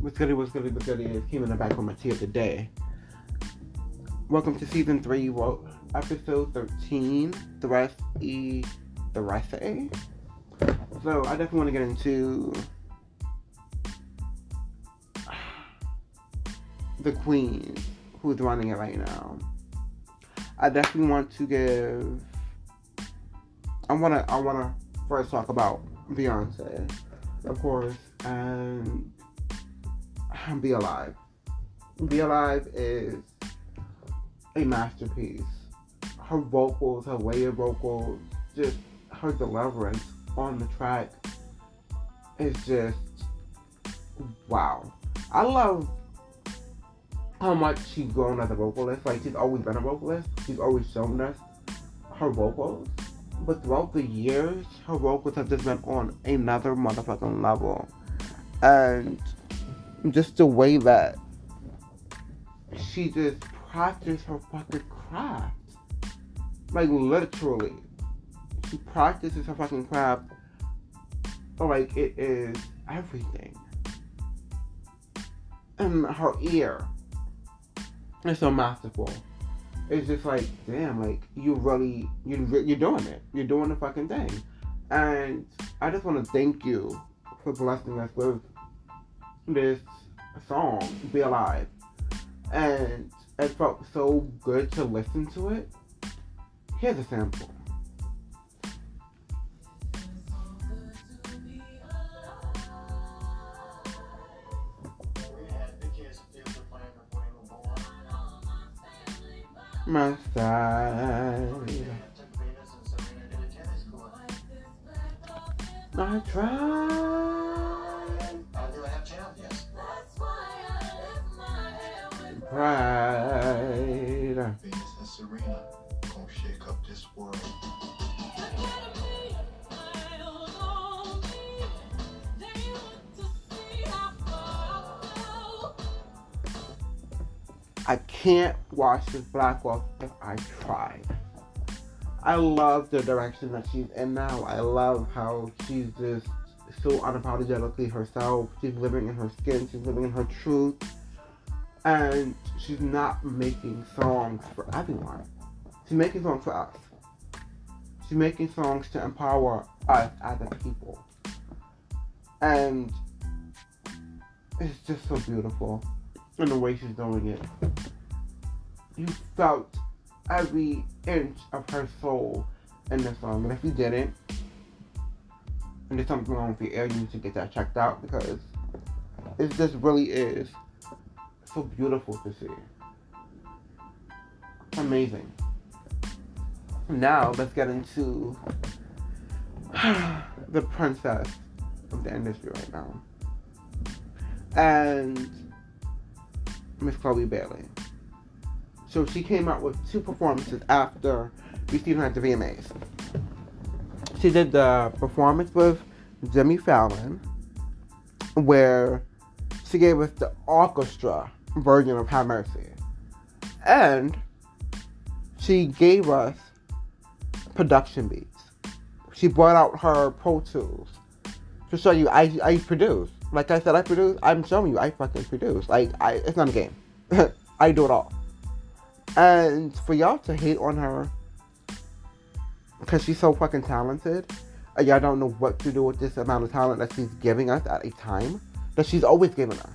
What's goody, what's goody, what's goody is Kim in the back with my tea of the day. Welcome to season 3, episode 13, the rest E, the rest A. So I definitely want to get into the queen who's running it right now. I definitely want to give. I wanna first talk about Beyonce, of course, and Be Alive. Be Alive is a masterpiece. Her vocals, her layered vocals, just her deliverance on the track is just wow. I love how much she's grown as a vocalist. Like, she's always been a vocalist. She's always shown us her vocals. But throughout the years, her vocals have just been on another motherfucking level. And just the way that she just practiced her fucking craft. Like, literally. She practices her fucking craft like it is everything. And her ear is so masterful. It's just like, damn, like, you're doing it. You're doing the fucking thing. And I just want to thank you for blessing us with this song, Be Alive. And it felt so good to listen to it. Here's a sample. My side. I tried. Pride. Venus and Serena gonna shake up this world. I can't watch this Black off if I tried. I love the direction that she's in now. I love how she's just so unapologetically herself. She's living in her skin. She's living in her truth. And she's not making songs for everyone. She's making songs for us. She's making songs to empower us as a people. And it's just so beautiful in the way she's doing it. You felt every inch of her soul in the song. And if you didn't, and there's something wrong with your ear, you need to get that checked out, because it just really is so beautiful to see. Amazing. Now let's get into the princess of the industry right now, and Miss Chloe Bailey. So she came out with 2 performances after receiving her at the VMAs. She did the performance with Jimmy Fallon, where she gave us the orchestra version of Have Mercy. And she gave us production beats. She brought out her Pro Tools to show you I produce. Like I said, I produce. I'm showing you I fucking produce. Like, it's not a game. I do it all. And for y'all to hate on her because she's so fucking talented, and y'all don't know what to do with this amount of talent that she's giving us at a time that she's always given us.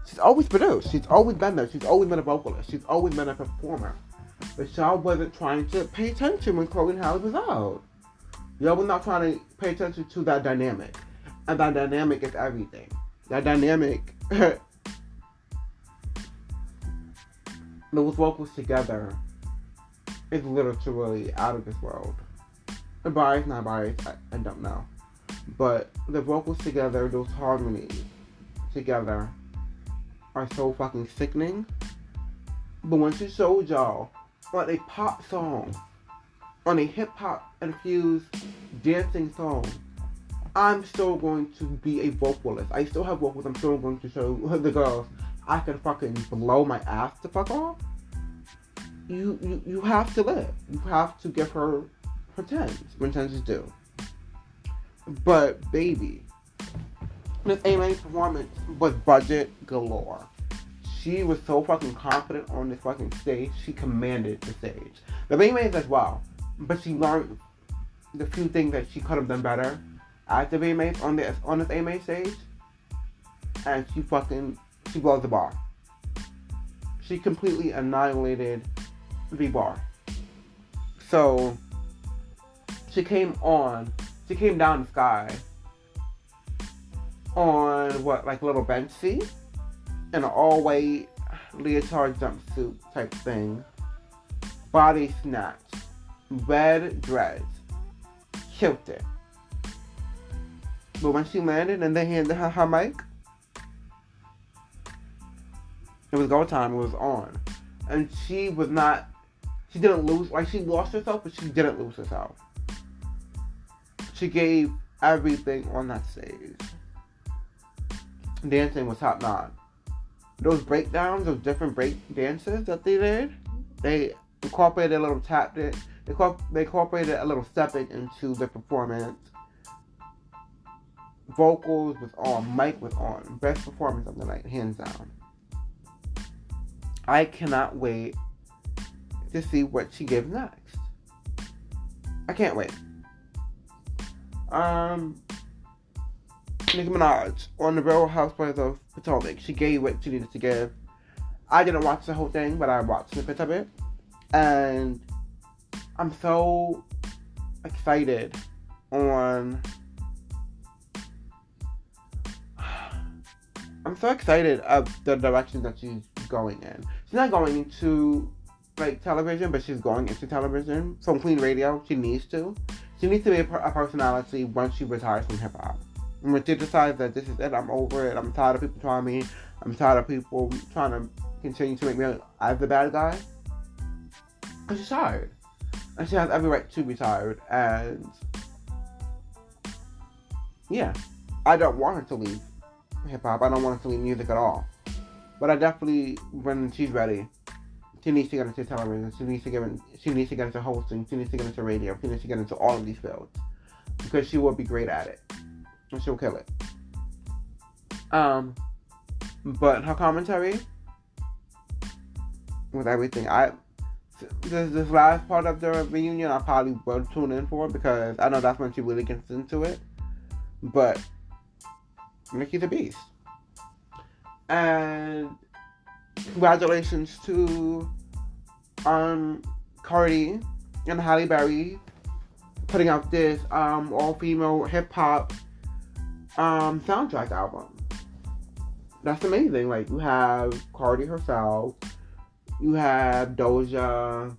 She's always produced. She's always been there. She's always been a vocalist. She's always been a performer. But y'all wasn't trying to pay attention when Chloe and Halle was out. Y'all was not trying to pay attention to that dynamic. And that dynamic is everything. That dynamic, those vocals together is literally out of this world. Biased, not biased, I don't know. But the vocals together, those harmonies together, are so fucking sickening. But when she showed y'all on a pop song, on a hip-hop infused dancing song, I'm still going to be a vocalist. I still have vocals. I'm still going to show the girls I can fucking blow my ass the fuck off. You have to live. You have to give her her tens when tens is due. But baby, Miss AMA's performance was budget galore. She was so fucking confident on this fucking stage. She commanded the stage. The VMAs as well. But she learned the few things that she could have done better at the VMAs on this AMA stage. And she blows the bar. She completely annihilated the bar. So she came down the sky on like a little bench seat in an all-white leotard jumpsuit type thing. Body snatch. Red dreads. Killed it. But when she landed and they handed her mic, it was go time, it was on. And she didn't lose, like she lost herself, but she didn't lose herself. She gave everything on that stage. Dancing was top notch. Those breakdowns, those different break dances that they did, they incorporated a little tap dance. They incorporated a little stepping into the performance. Vocals was on, mic was on. Best performance of the night, hands down. I cannot wait to see what she gives next. I can't wait. Nicki Minaj on the Real Housewives of Potomac. She gave what she needed to give. I didn't watch the whole thing, but I watched snippets of it. And I'm so excited of the direction that she's going in. She's not going into like television, but she's going into television. From Queen Radio, she needs to. She needs to be a personality once she retires from hip hop. And when she decides that this is it, I'm over it. I'm tired of people trying me. I'm tired of people trying to continue to make me as the bad guy. Because she's tired. And she has every right to be tired. And yeah, I don't want her to leave hip hop. I don't want her to leave music at all. But I definitely, when she's ready, she needs to get into television. She needs to get into hosting. She needs to get into radio. She needs to get into all of these fields because she will be great at it, and she'll kill it. But her commentary with everything, this last part of the reunion, I probably will tune in for because I know that's when she really gets into it. But Nicki's a beast. And congratulations to Cardi and Halle Berry putting out this all-female hip-hop soundtrack album. That's amazing. Like, you have Cardi herself, you have Doja,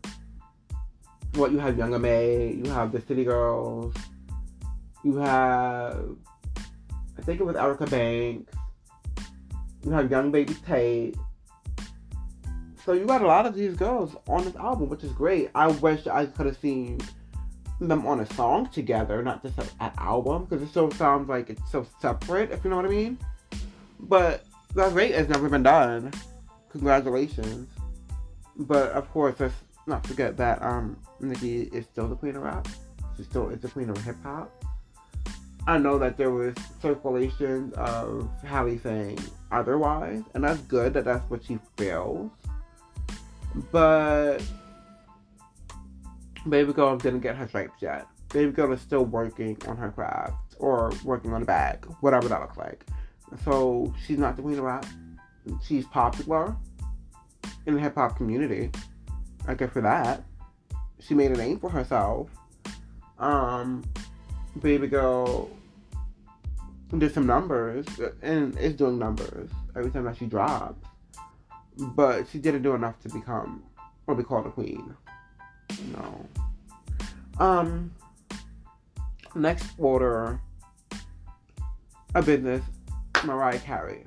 you have Young M.A, you have the City Girls, you have, I think it was Erica Banks, you have Young Baby Tate. So you got a lot of these girls on this album, which is great. I wish I could have seen them on a song together, not just an album, because it still sounds like it's so separate, if you know what I mean. But that's great. It's never been done. Congratulations. But of course, let's not forget that Nicki is still the queen of rap. She still is the queen of hip hop. I know that there was circulation of Halle saying otherwise, and that's good that that's what she feels. But Baby Girl didn't get her stripes yet. Baby Girl is still working on her craft, or working on a bag, whatever that looks like. So she's not the queen of rap. She's popular in the hip hop community. I guess for that. She made a name for herself. Baby Girl did some numbers and is doing numbers every time that she drops. But she didn't do enough to become or be called a queen. No. Next order of business, Mariah Carey.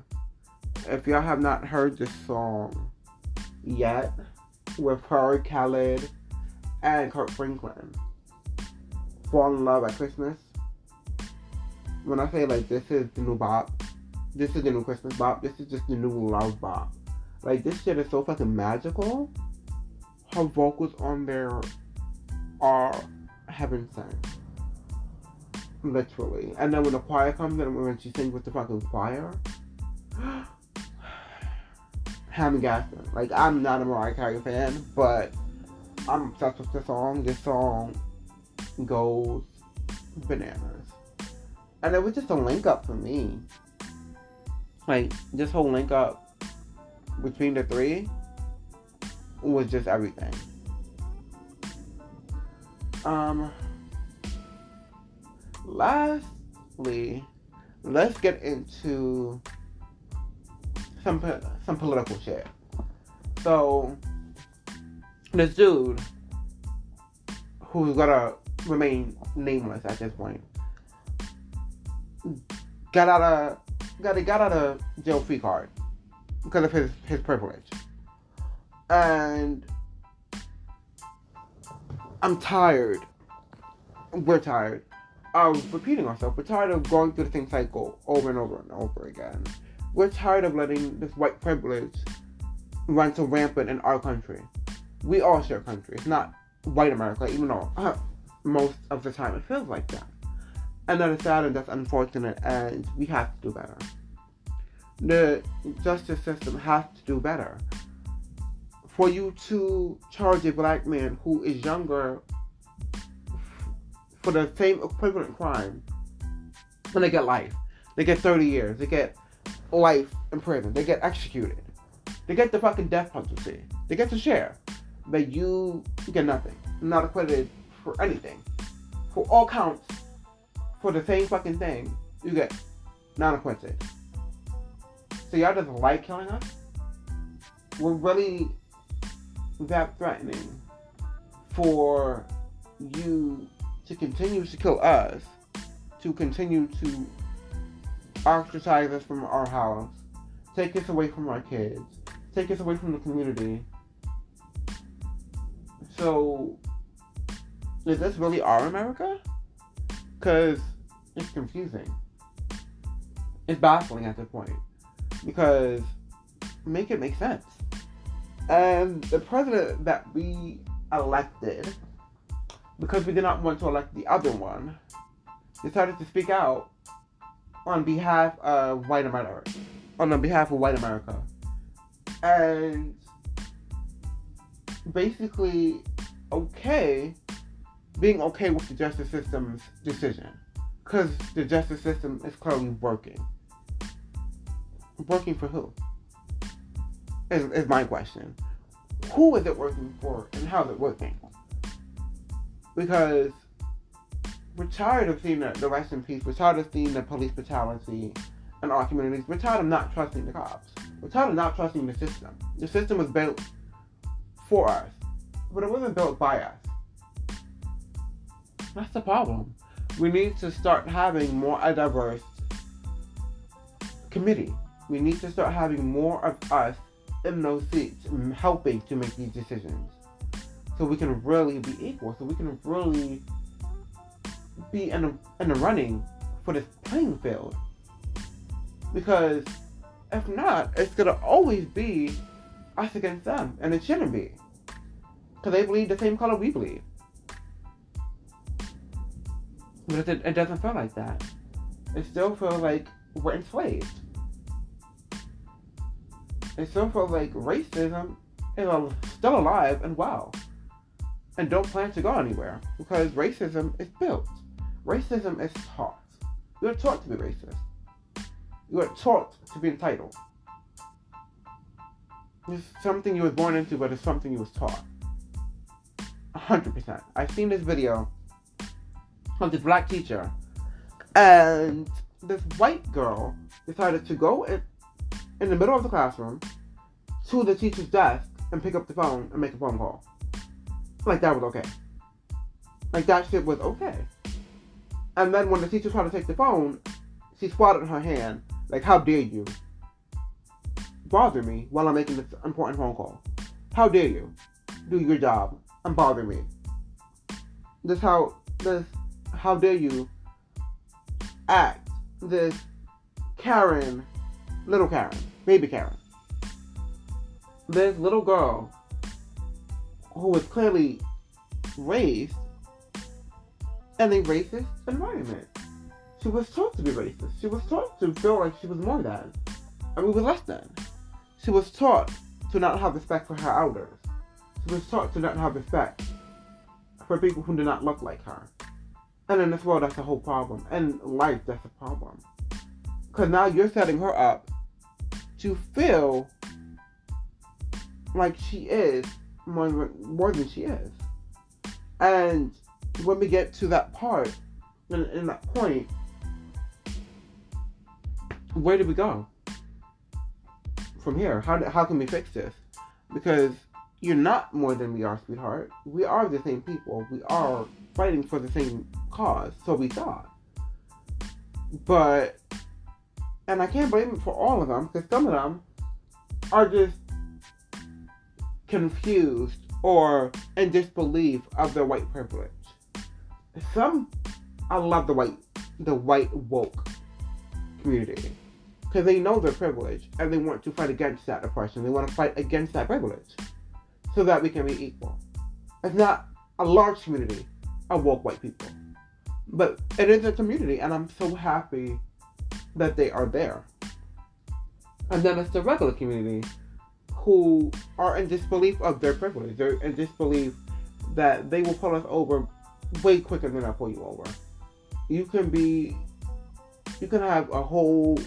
If y'all have not heard this song yet, with her, Khaled, and Kirk Franklin, Fall in Love at Christmas. When I say like this is the new bop, this is the new Christmas bop, this is just the new love bop. Like, this shit is so fucking magical. Her vocals on there are heaven sent. Literally. And then when the choir comes in, when she sings with the fucking choir, Hammy Gaston. Like, I'm not a Mariah Carey fan, but I'm obsessed with the song. This song goes bananas. And it was just a link up for me. Like, this whole link up between the three was just everything. Lastly, let's get into some political shit. So, this dude, who's gonna remain nameless at this point, got out of jail free card because of his privilege. And we're tired of repeating ourselves. We're tired of going through the same cycle over and over and over again. We're tired of letting this white privilege run so rampant in our country. We all share a country. It's not white America, even though most of the time it feels like that. And that is sad and that's unfortunate, and we have to do better. The justice system has to do better. For you to charge a black man who is younger for the same equivalent crime, and they get life. They get 30 years. They get life in prison. They get executed. They get the fucking death penalty. They get to share. But you get nothing. Not acquitted for anything. For all counts, for the same fucking thing, you get not acquitted. So y'all just like killing us? We're really that threatening for you to continue to kill us, to continue to ostracize us from our house, take us away from our kids, take us away from the community. So, is this really our America? Because it's confusing. It's baffling at this point. Because make it make sense. And the president that we elected, because we did not want to elect the other one, decided to speak out on behalf of white America. And basically being okay with the justice system's decision. Because the justice system is clearly working. Working for who? Is my question. Who is it working for and how is it working? Because we're tired of seeing the rest in peace. We're tired of seeing the police brutality in our communities. We're tired of not trusting the cops. We're tired of not trusting the system. The system was built for us, but it wasn't built by us. That's the problem. We need to start having more a diverse committee. We need to start having more of us in those seats, helping to make these decisions. So we can really be equal. So we can really be in the running for this playing field. Because if not, it's going to always be us against them. And it shouldn't be. Because they believe the same color we believe. But it doesn't feel like that. It still feels like we're enslaved. It still feels like racism is still alive and well. And don't plan to go anywhere. Because racism is built. Racism is taught. You are taught to be racist. You are taught to be entitled. It's something you was born into, but it's something you was taught. 100%. I've seen this video of this black teacher, and this white girl decided to go in the middle of the classroom to the teacher's desk and pick up the phone and make a phone call. Like that was okay. Like that shit was okay. And then when the teacher tried to take the phone, she swatted her hand. Like, how dare you bother me while I'm making this important phone call? How dare you do your job and bother me? How dare you act this Karen, little Karen, baby Karen. This little girl who was clearly raised in a racist environment. She was taught to be racist. She was taught to feel like she was more than. And we were less than. She was taught to not have respect for her elders. She was taught to not have respect for people who do not look like her. And in this world, that's a whole problem. And in life, that's a problem. Because now you're setting her up to feel like she is more than she is. And when we get to that part, in that point, where do we go from here? How can we fix this? Because you're not more than we are, sweetheart. We are the same people. We are fighting for the same cause, so we thought. But, and I can't blame it for all of them, because some of them are just confused or in disbelief of their white privilege. I love the white woke community, because they know their privilege and they want to fight against that oppression. They want to fight against that privilege so that we can be equal. It's not a large community of woke white people, but it is a community, and I'm so happy that they are there. And then it's the regular community who are in disbelief of their privilege. They're in disbelief that they will pull us over way quicker than I pull you over. You can have a whole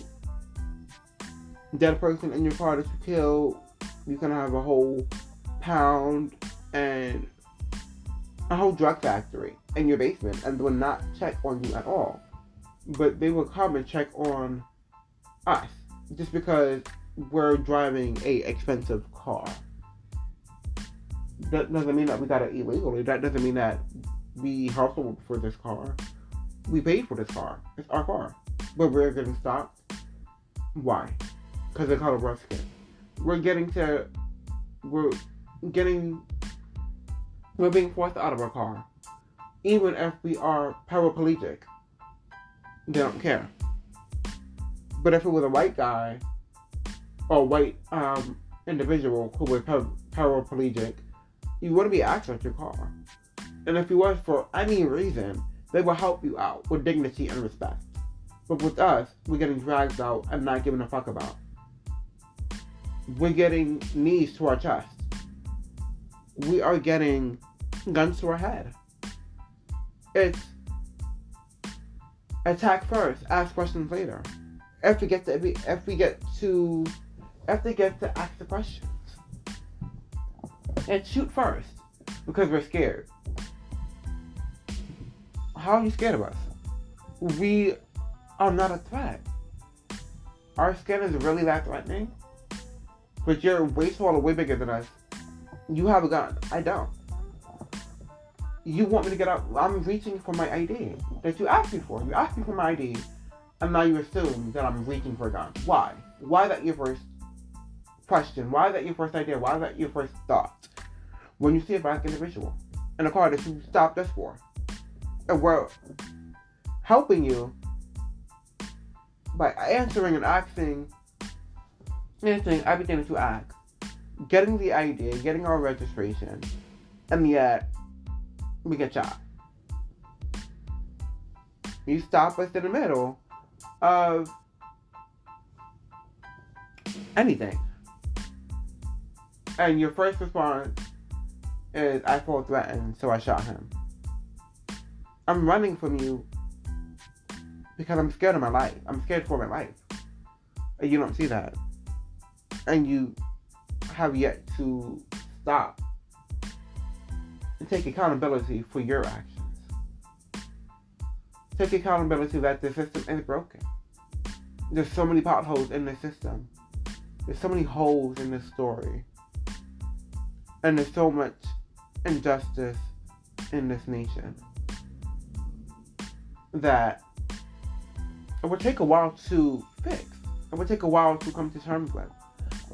dead person in your car that you kill. You can have a whole pound and a whole drug factory in your basement and will not check on you at all. But they will come and check on us just because we're driving a expensive car. That doesn't mean that we got it illegally. That doesn't mean that we hustled for this car. We paid for this car. It's our car. But we're getting stopped. Why? Because they call it rough skin. We're being forced out of our car. Even if we are paraplegic. They don't care. But if it was a white guy or white individual who was paraplegic, you wouldn't be asked out your car. And if you was for any reason, they will help you out with dignity and respect. But with us, we're getting dragged out and not given a fuck about. We're getting knees to our chest. We are getting guns to our head. It's attack first, ask questions later. If they get to ask the questions. And shoot first. Because we're scared. How are you scared of us? We are not a threat. Our skin is really that threatening? But you're way taller, way bigger than us. You have a gun. I don't. You want me to get up? I'm reaching for my ID that you asked me for. You asked me for my ID, and now you assume that I'm reaching for a gun. Why? Why is that your first question? Why is that your first idea? Why is that your first thought? When you see a black individual in a car that you stopped us for, and we're helping you by answering and answering everything that you ask, getting the ID, getting our registration, and yet we get shot. You stop us in the middle of anything, and your first response is, I felt threatened, so I shot him. I'm running from you because I'm scared of my life. I'm scared for my life. And you don't see that. And you have yet to stop and take accountability for your actions. Take accountability that the system is broken. There's so many potholes in the system. There's so many holes in this story. And there's so much injustice in this nation that it would take a while to fix. It would take a while to come to terms with.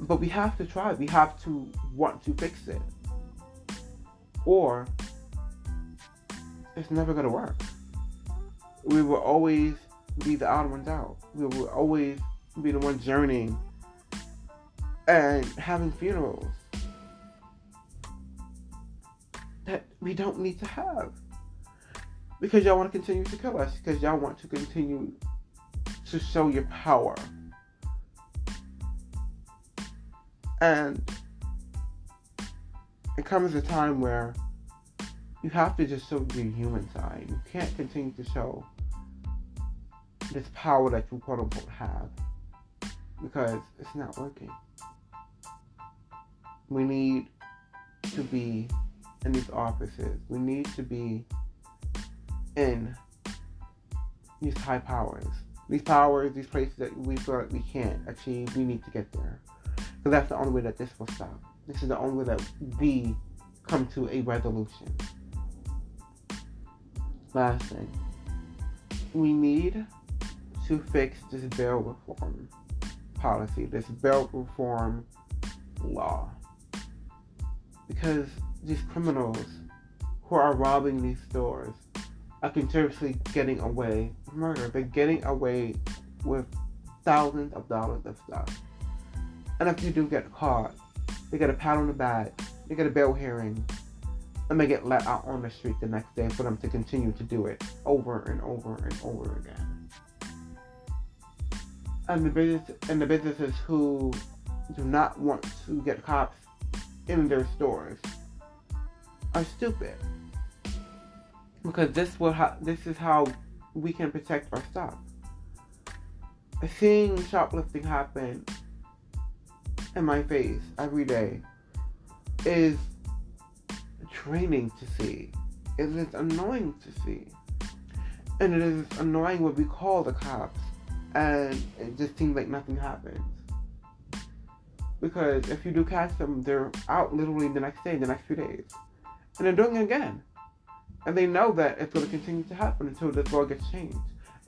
But we have to try. We have to want to fix it. Or it's never going to work. We will always be the odd ones out. We will always be the ones journeying and having funerals that we don't need to have. Because y'all want to continue to kill us. Because y'all want to continue to show your power. And it comes a time where you have to just show your human side. You can't continue to show this power that you quote unquote have. Because it's not working. We need to be in these offices. We need to be in these high powers. These powers, these places that we feel like we can't achieve, we need to get there. Because that's the only way that this will stop. This is the only way that we come to a resolution. Last thing. We need to fix this bail reform policy, this bail reform law. Because these criminals who are robbing these stores are continuously getting away with murder. They're getting away with thousands of dollars of stuff. And if you do get caught, they get a pat on the back, they get a bail hearing, and they get let out on the street the next day for them to continue to do it over and over and over again. And the businesses who do not want to get cops in their stores are stupid. Because this is how we can protect our stuff. Seeing shoplifting happen in my face every day is draining to see. It is annoying to see. And it is annoying when we call the cops and it just seems like nothing happens. Because if you do catch them, they're out literally the next day, the next few days. And they're doing it again. And they know that it's going to continue to happen until this law gets changed.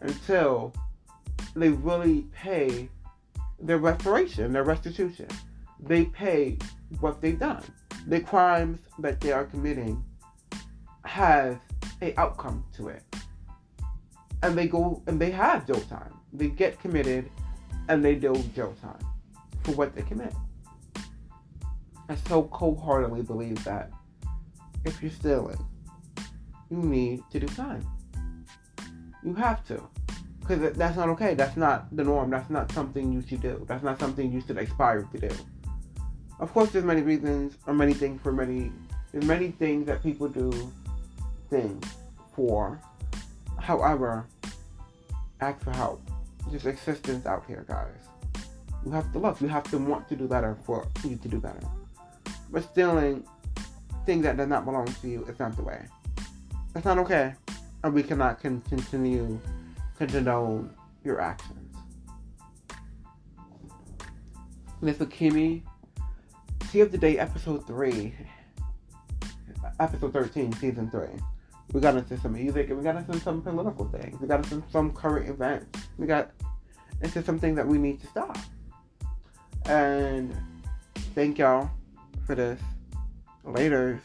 Until they really pay their reparation, their restitution. They pay what they've done. The crimes that they are committing has an outcome to it. And they go and they have jail time. They get committed and they do jail time for what they commit. I so cold-heartedly believe that if you're stealing, you need to do time. You have to. Because that's not okay. That's not the norm. That's not something you should do. That's not something you should aspire to do. Of course, there's many reasons or many things there's many things that people do things for. However, ask for help. There's assistance out here, guys. You have to look. You have to want to do better for you to do better. But stealing things that does not belong to you is not the way. That's not okay. And we cannot continue to condone your actions. This is Kimi. Tea of the Day, episode 3. Episode 13, season 3. We got into some music and we got into some political things. We got into some current events. We got into some things that we need to stop. And thank y'all for this. Laters.